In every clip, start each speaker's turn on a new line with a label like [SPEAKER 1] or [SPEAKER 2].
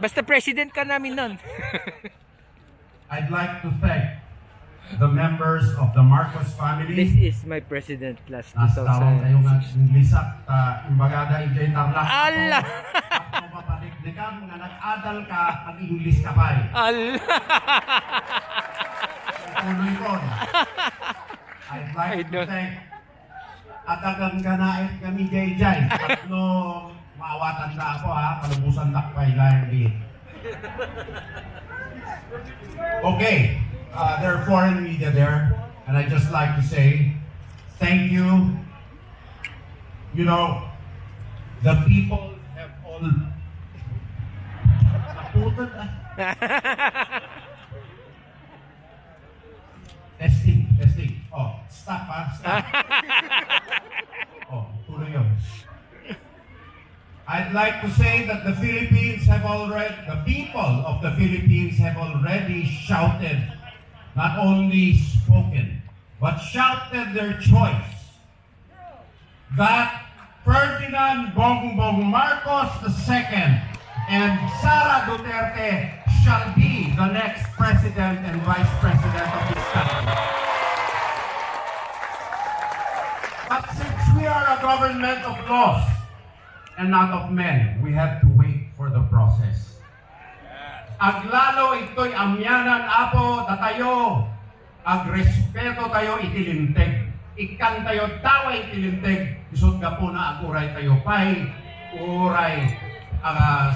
[SPEAKER 1] Basta president ka namin nun.
[SPEAKER 2] I'd like to thank the members of the Marcos family.
[SPEAKER 1] This is my president last
[SPEAKER 2] Tawag kayo nga
[SPEAKER 1] 2006.
[SPEAKER 2] Inglisak, imbagada ijay tarlak.
[SPEAKER 1] Ala!
[SPEAKER 2] Ako mapaniknikam nga nag-adal ka, ang English ka pa eh.
[SPEAKER 1] Ala!
[SPEAKER 2] Tuloy ko. I'd like
[SPEAKER 1] I
[SPEAKER 2] to
[SPEAKER 1] don't-
[SPEAKER 2] thank atagang ganait kami jay-jay. Tatlo maawatan na ako ha, palubusan takpay lang din. Okay, there are foreign media there, and I'd just like to say thank you. You know, the people have all... Naputan ah. Testing. Oh, stop ha, stop. Oh, tuloy yun. I'd like to say that the people of the Philippines have already shouted, not only spoken, but shouted their choice. That Ferdinand Bongbong Marcos II and Sara Duterte shall be the next president and vice president of this country. But since we are a government of laws and not of men, we have to wait for the process. Aglalo ito'y amyanan apo datayo, agrespeto tayo itilinteg. Ikan tayo taway itilinteg, isod ka po na aguray tayo pay, uray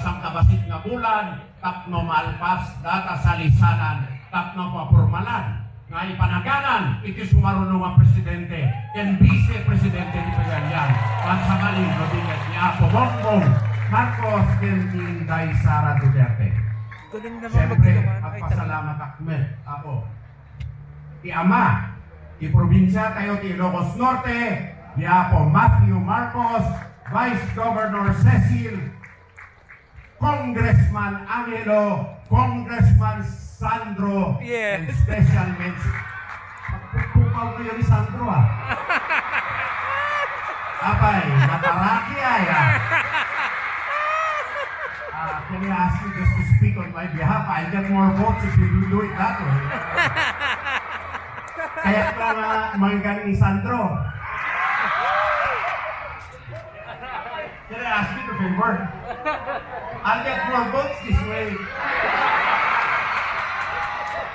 [SPEAKER 2] sangkabasit nga bulan, tapno malpas, data salisanan, tapno papurmalan. Nga ipanaganan, iti sumarunong nga presidente, and vice-presidente di Pagalian, at sa maling Rodriguez ni Apo Bongbong Marcos, ken Inday Sara Duterte.
[SPEAKER 1] Galing naman
[SPEAKER 2] Siyempre,
[SPEAKER 1] magtulungan.
[SPEAKER 2] at pasalamat akmet, Apo. Ti Ama, ti probinsya tayo ti Ilocos Norte, ni Apo Matthew Marcos, Vice Governor Cecil, Congressman Angelo, Congressman Sandro,
[SPEAKER 1] Yes.
[SPEAKER 2] and special mention. Pagpupaw ko yun ni Sandro ah. Apay, nataraki ay ah. Can I ask you just to speak on my behalf? I'll get more votes if you do it that way. Kaya ito mga ni Sandro. Can I ask you to favor? I'll get more votes this way.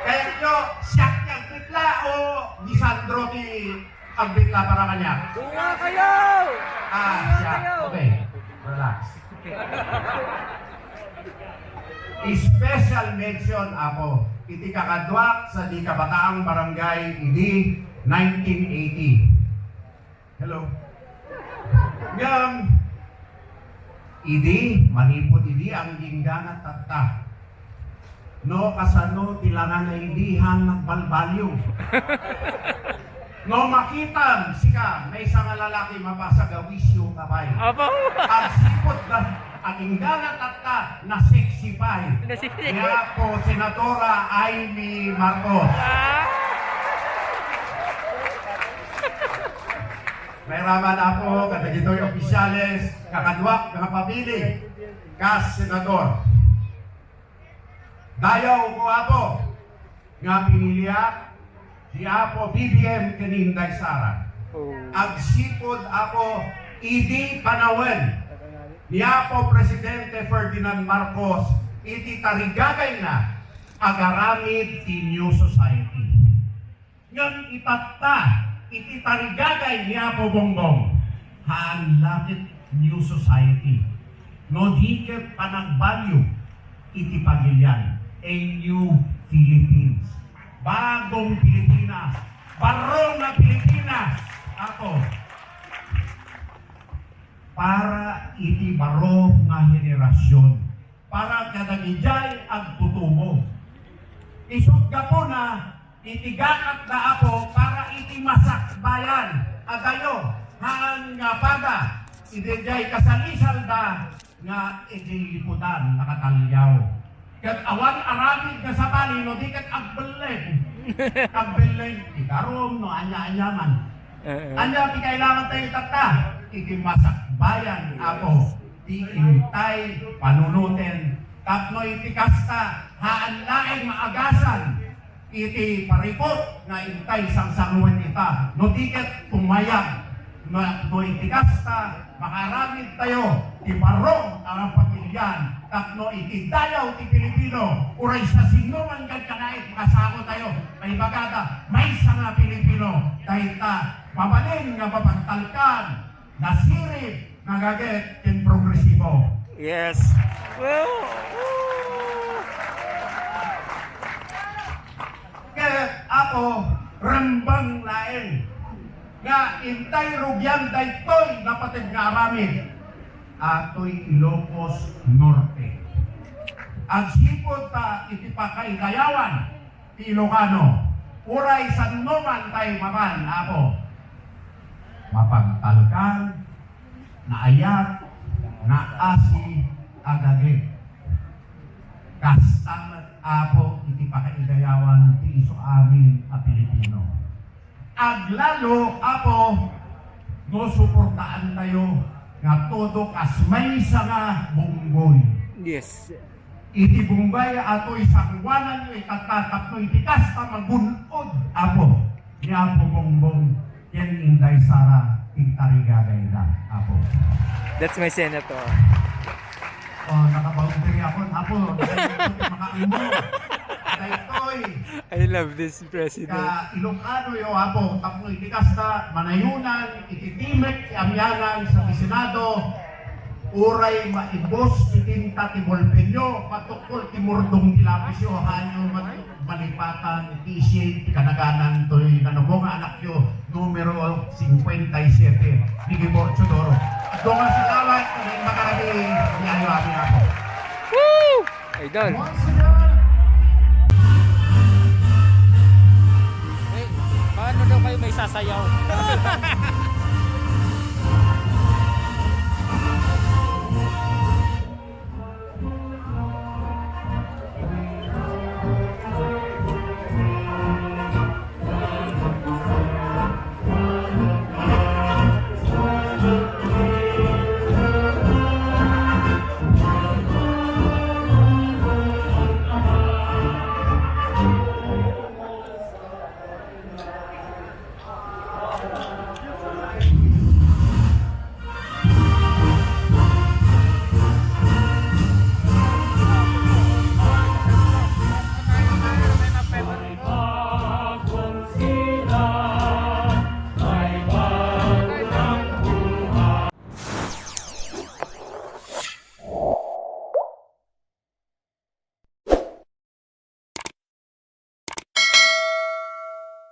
[SPEAKER 2] Kaya nyo, siyak niyang bitla o ni Sandro ti ang bitla para kanya?
[SPEAKER 1] Bunga kayo!
[SPEAKER 2] Siya. Okay. Relax. Special mention ako iti kakadwak sa di kabataang barangay idi 1980. Hello. Ngam idi manipod idi ang gingganat tatta. No kasano tilangan na idi hang nagbalbalyo. No makitan sika may isang lalaki mapasagawisyo kabay.
[SPEAKER 1] Apo!
[SPEAKER 2] Ang sipot na ang ingganat tatta na sexy pay. Kaya po Senadora Amy Marcos. May raman ako, kada gito'y opisyales, kakadwak, kakapabili, kas senador. Dayaw ko apo, nga piniliya, di apo BBM kaninday Sara. Agsipod ako, idi panawen, ni apo Presidente Ferdinand Marcos, iti tarigagay na, agaramid ti New Society. Ngayon itatta, iti tarigagay ni Apo Bongbong, hanlakit New Society. No diket panagbalyo, iti pagilyan, a new Philippines. Bagong Pilipinas, barong na Pilipinas, ako. Para iti baro nga henerasyon, para kadagijay ang tutubo. Isod ka po na itigakat na ako para iti masakbayan adayo hang nga pada idijay kasalisal da nga iti liputan nakatalyaw. Kat awan aramid nga sa bali no di kat agbeleng. Agbeleng ikarom no anya-anya man. Anya ti kailangan tayo tata iti masakbayan ako di intay panunutin tapno iti kasta haan laeng maagasan iti paripot nga intay sangsanguan ita no tiket tumayag no iti kasta makaramid tayo ti barong ang pamilyan tapno iti dayaw ti Pilipino uray sa sino man gad kanait makasako tayo may bagada may nga Pilipino dahil ta mabalin nga mapantalkan nasirip nagaget in progresibo.
[SPEAKER 1] Yes. Well,
[SPEAKER 2] Kaya ako, rambang laeng nga intay rugyan daytoy napatid nga aramid atoy Ilocos Norte. Ang sipot ta iti pakaidayawan ti Ilocano uray san noman tay maman ako mapagtalkan na ayat na asi agagi kastangat apo iti pakaidayawan ti iso amin a Pilipino aglalo apo no suportaan tayo nga todo kas may nga bunggoy
[SPEAKER 1] yes.
[SPEAKER 2] iti bunggay ato'y sangwanan nyo itatatap no iti kasta magunod apo ni apo bongbong yan inday sara tintarigagay na apo.
[SPEAKER 1] That's my senator.
[SPEAKER 2] Oh, nakaboundary ako apo makaimo daytoy
[SPEAKER 1] I love this president.
[SPEAKER 2] ka Ilocano yo apo tapno iti kasta manayunan iti timek ti amyanan sa Senado uray maibos itinta ti bolpenyo patukol ti murdong ti lapis yo hanyo malipatan ti isye ti kanaganan toy kanubong anak yo numero 57 ni Gibor Chodoro doon nga si Kawat ni makarami niyayo amin ako.
[SPEAKER 1] Woo! Idol.
[SPEAKER 3] Eh, paano daw kayo may sasayaw?